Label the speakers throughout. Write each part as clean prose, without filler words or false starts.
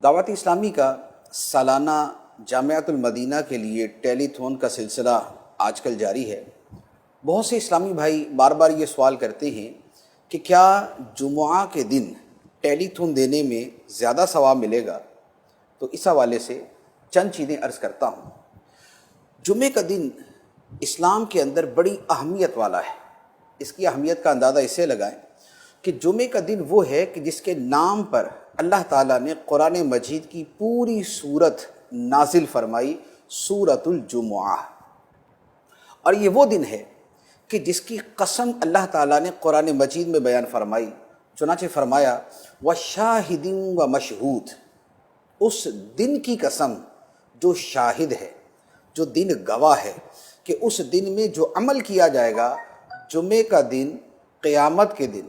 Speaker 1: دعوت اسلامی کا سالانہ جامعۃ المدینہ کے لیے ٹیلی تھون کا سلسلہ آج کل جاری ہے۔ بہت سے اسلامی بھائی بار بار یہ سوال کرتے ہیں کہ کیا جمعہ کے دن ٹیلی تھون دینے میں زیادہ ثواب ملے گا؟ تو اس حوالے سے چند چیزیں عرض کرتا ہوں۔ جمعے کا دن اسلام کے اندر بڑی اہمیت والا ہے۔ اس کی اہمیت کا اندازہ اسے لگائیں کہ جمعے کا دن وہ ہے کہ جس کے نام پر اللہ تعالیٰ نے قرآن مجید کی پوری سورت نازل فرمائی، سورۃ الجمعہ۔ اور یہ وہ دن ہے کہ جس کی قسم اللہ تعالیٰ نے قرآن مجید میں بیان فرمائی، چنانچہ فرمایا وَشَاهِدٍ وَمَشْهُودٍ، اس دن کی قسم جو شاہد ہے، جو دن گواہ ہے کہ اس دن میں جو عمل کیا جائے گا، جمعے کا دن قیامت کے دن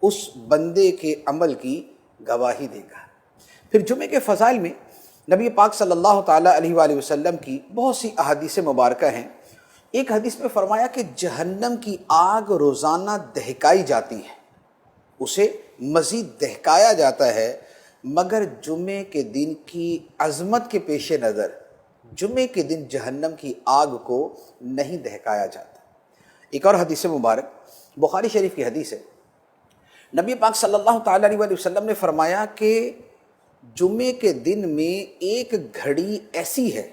Speaker 1: اس بندے کے عمل کی گواہی دے گا۔ پھر جمعے کے فضائل میں نبی پاک صلی اللہ تعالیٰ علیہ وآلہ وسلم کی بہت سی احادیث مبارکہ ہیں۔ ایک حدیث میں فرمایا کہ جہنم کی آگ روزانہ دہکائی جاتی ہے، اسے مزید دہکایا جاتا ہے، مگر جمعے کے دن کی عظمت کے پیش نظر جمعے کے دن جہنم کی آگ کو نہیں دہکایا جاتا۔ ایک اور حدیث مبارک بخاری شریف کی حدیث ہے، نبی پاک صلی اللہ تعالیٰ علیہ وسلم نے فرمایا کہ جمعے کے دن میں ایک گھڑی ایسی ہے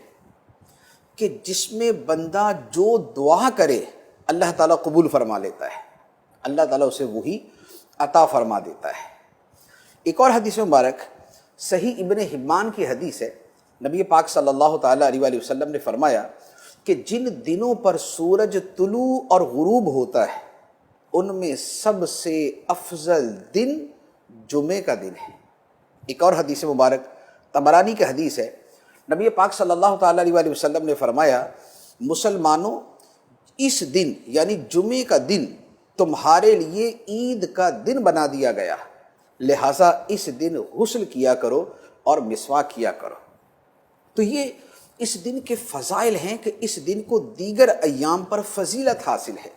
Speaker 1: کہ جس میں بندہ جو دعا کرے اللہ تعالیٰ قبول فرما لیتا ہے، اللہ تعالیٰ اسے وہی عطا فرما دیتا ہے۔ ایک اور حدیث مبارک صحیح ابن حبان کی حدیث ہے، نبی پاک صلی اللہ تعالیٰ علیہ وآلہ وسلم نے فرمایا کہ جن دنوں پر سورج طلوع اور غروب ہوتا ہے ان میں سب سے افضل دن جمعے کا دن ہے۔ ایک اور حدیث مبارک طبرانی کی حدیث ہے، نبی پاک صلی اللہ تعالیٰ علیہ وآلہ وسلم نے فرمایا مسلمانوں، اس دن یعنی جمعے کا دن تمہارے لیے عید کا دن بنا دیا گیا، لہٰذا اس دن غسل کیا کرو اور مسواک کیا کرو۔ تو یہ اس دن کے فضائل ہیں کہ اس دن کو دیگر ایام پر فضیلت حاصل ہے،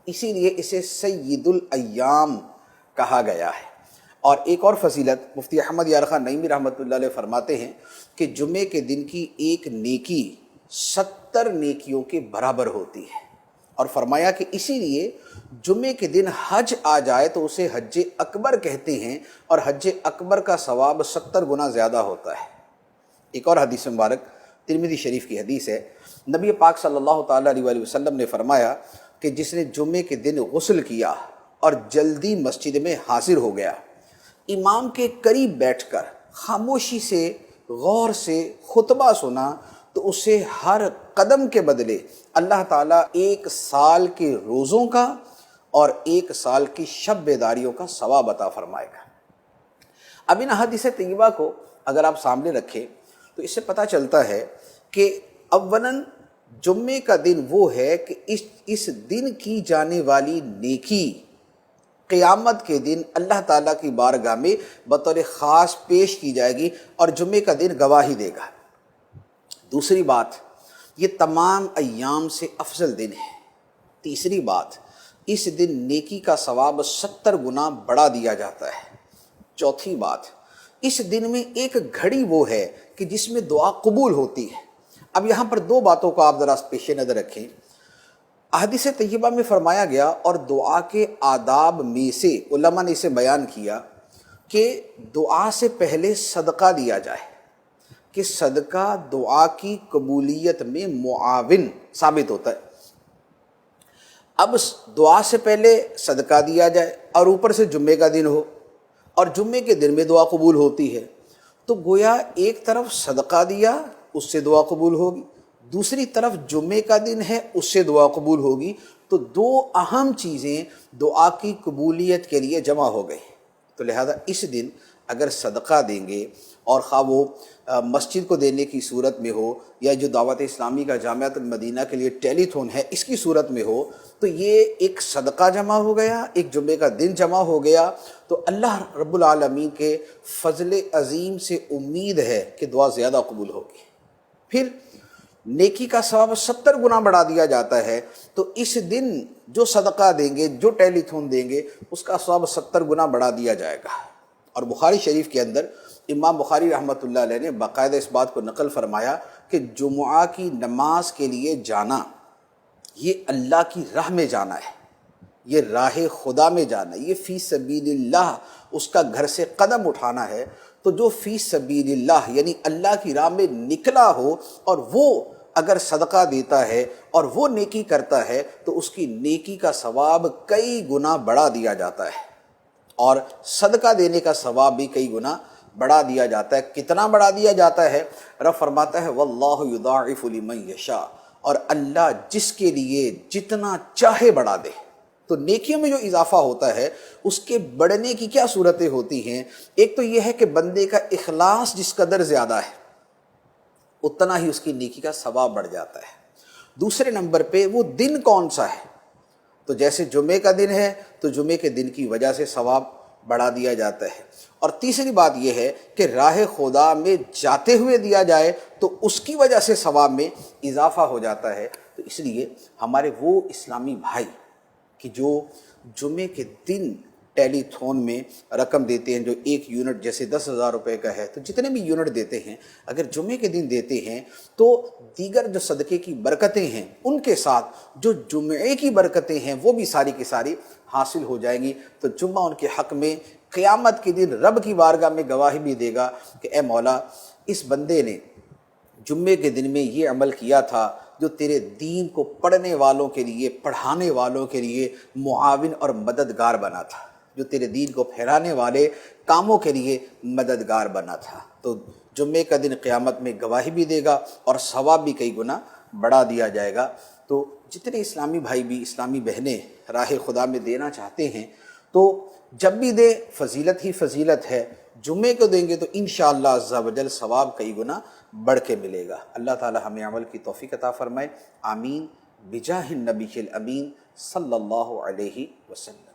Speaker 1: اسی لیے اسے سید الایام کہا گیا ہے۔ اور ایک اور فضیلت مفتی احمد یار خان نعیمی رحمۃ اللہ علیہ فرماتے ہیں کہ جمعے کے دن کی ایک نیکی 70 نیکیوں کے برابر ہوتی ہے، اور فرمایا کہ اسی لیے جمعے کے دن حج آ جائے تو اسے حج اکبر کہتے ہیں، اور حج اکبر کا ثواب 70 گنا زیادہ ہوتا ہے۔ ایک اور حدیث مبارک ترمذی شریف کی حدیث ہے، نبی پاک صلی اللہ تعالیٰ علیہ وآلہ وسلم نے فرمایا کہ جس نے جمعے کے دن غسل کیا اور جلدی مسجد میں حاضر ہو گیا، امام کے قریب بیٹھ کر خاموشی سے غور سے خطبہ سنا، تو اسے ہر قدم کے بدلے اللہ تعالیٰ 1 سال کے روزوں کا اور 1 سال کی شب بیداریوں کا ثواب عطا فرمائے گا۔ اب ان احادیث طیبہ کو اگر آپ سامنے رکھیں تو اس سے پتہ چلتا ہے کہ اولاً جمعے کا دن وہ ہے کہ اس دن کی جانے والی نیکی قیامت کے دن اللہ تعالیٰ کی بارگاہ میں بطور خاص پیش کی جائے گی، اور جمعے کا دن گواہی دے گا۔ دوسری بات، یہ تمام ایام سے افضل دن ہے۔ تیسری بات، اس دن نیکی کا ثواب 70 گنا بڑھا دیا جاتا ہے۔ چوتھی بات، اس دن میں ایک گھڑی وہ ہے کہ جس میں دعا قبول ہوتی ہے۔ اب یہاں پر 2 باتوں کو آپ ذرا پیش نظر رکھیں۔ احادیث طیبہ میں فرمایا گیا، اور دعا کے آداب میں سے علماء نے اسے بیان کیا کہ دعا سے پہلے صدقہ دیا جائے، کہ صدقہ دعا کی قبولیت میں معاون ثابت ہوتا ہے۔ اب دعا سے پہلے صدقہ دیا جائے اور اوپر سے جمعے کا دن ہو، اور جمعے کے دن میں دعا قبول ہوتی ہے، تو گویا ایک طرف صدقہ دیا اس سے دعا قبول ہوگی، دوسری طرف جمعے کا دن ہے اس سے دعا قبول ہوگی، تو 2 اہم چیزیں دعا کی قبولیت کے لیے جمع ہو گئی۔ تو لہذا اس دن اگر صدقہ دیں گے، اور خواہ وہ مسجد کو دینے کی صورت میں ہو، یا جو دعوت اسلامی کا جامعۃ المدینہ کے لیے ٹیلی تھون ہے اس کی صورت میں ہو، تو یہ ایک صدقہ جمع ہو گیا، ایک جمعے کا دن جمع ہو گیا۔ تو اللہ رب العالمین کے فضل عظیم سے امید ہے کہ دعا زیادہ قبول ہوگی۔ پھر نیکی کا ثواب 70 گنا بڑھا دیا جاتا ہے، تو اس دن جو صدقہ دیں گے، جو ٹیلی تھون دیں گے، اس کا ثواب 70 گنا بڑھا دیا جائے گا۔ اور بخاری شریف کے اندر امام بخاری رحمۃ اللہ علیہ نے باقاعدہ اس بات کو نقل فرمایا کہ جمعہ کی نماز کے لیے جانا یہ اللہ کی راہ میں جانا ہے، یہ راہ خدا میں جانا ہے، یہ فی سبیل اللہ اس کا گھر سے قدم اٹھانا ہے۔ تو جو فی سبیل اللہ یعنی اللہ کی راہ میں نکلا ہو اور وہ اگر صدقہ دیتا ہے اور وہ نیکی کرتا ہے تو اس کی نیکی کا ثواب کئی گنا بڑھا دیا جاتا ہے، اور صدقہ دینے کا ثواب بھی کئی گنا بڑھا دیا جاتا ہے۔ کتنا بڑھا دیا جاتا ہے؟ رب فرماتا ہے واللہ یضاعف لمن یشاء، اور اللہ جس کے لیے جتنا چاہے بڑھا دے۔ تو نیکیوں میں جو اضافہ ہوتا ہے اس کے بڑھنے کی کیا صورتیں ہوتی ہیں؟ ایک تو یہ ہے کہ بندے کا اخلاص جس قدر زیادہ ہے اتنا ہی اس کی نیکی کا ثواب بڑھ جاتا ہے۔ دوسرے نمبر پہ وہ دن کون سا ہے؟ تو جیسے جمعے کا دن ہے تو جمعے کے دن کی وجہ سے ثواب بڑھا دیا جاتا ہے۔ اور تیسری بات یہ ہے کہ راہ خدا میں جاتے ہوئے دیا جائے تو اس کی وجہ سے ثواب میں اضافہ ہو جاتا ہے۔ تو اس لیے ہمارے وہ اسلامی بھائی کہ جو جمعے کے دن ٹیلی تھون میں رقم دیتے ہیں، جو ایک یونٹ جیسے 10,000 روپے کا ہے تو جتنے بھی یونٹ دیتے ہیں اگر جمعے کے دن دیتے ہیں تو دیگر جو صدقے کی برکتیں ہیں ان کے ساتھ جو جمعے کی برکتیں ہیں وہ بھی ساری کی ساری حاصل ہو جائیں گی۔ تو جمعہ ان کے حق میں قیامت کے دن رب کی بارگاہ میں گواہی بھی دے گا کہ اے مولا، اس بندے نے جمعے کے دن میں یہ عمل کیا تھا جو تیرے دین کو پڑھنے والوں کے لیے، پڑھانے والوں کے لیے معاون اور مددگار بنا تھا، جو تیرے دین کو پھیلانے والے کاموں کے لیے مددگار بنا تھا۔ تو جمعے کا دن قیامت میں گواہی بھی دے گا اور ثواب بھی کئی گنا بڑھا دیا جائے گا۔ تو جتنے اسلامی بھائی بھی، اسلامی بہنیں راہ خدا میں دینا چاہتے ہیں تو جب بھی دے فضیلت ہی فضیلت ہے، جمعے کو دیں گے تو انشاءاللہ عز و جل ثواب کئی گنا بڑھ کے ملے گا۔ اللہ تعالی ہمیں عمل کی توفیق عطا فرمائے، آمین، بجاہ النبی الامین صلی اللہ علیہ وسلم۔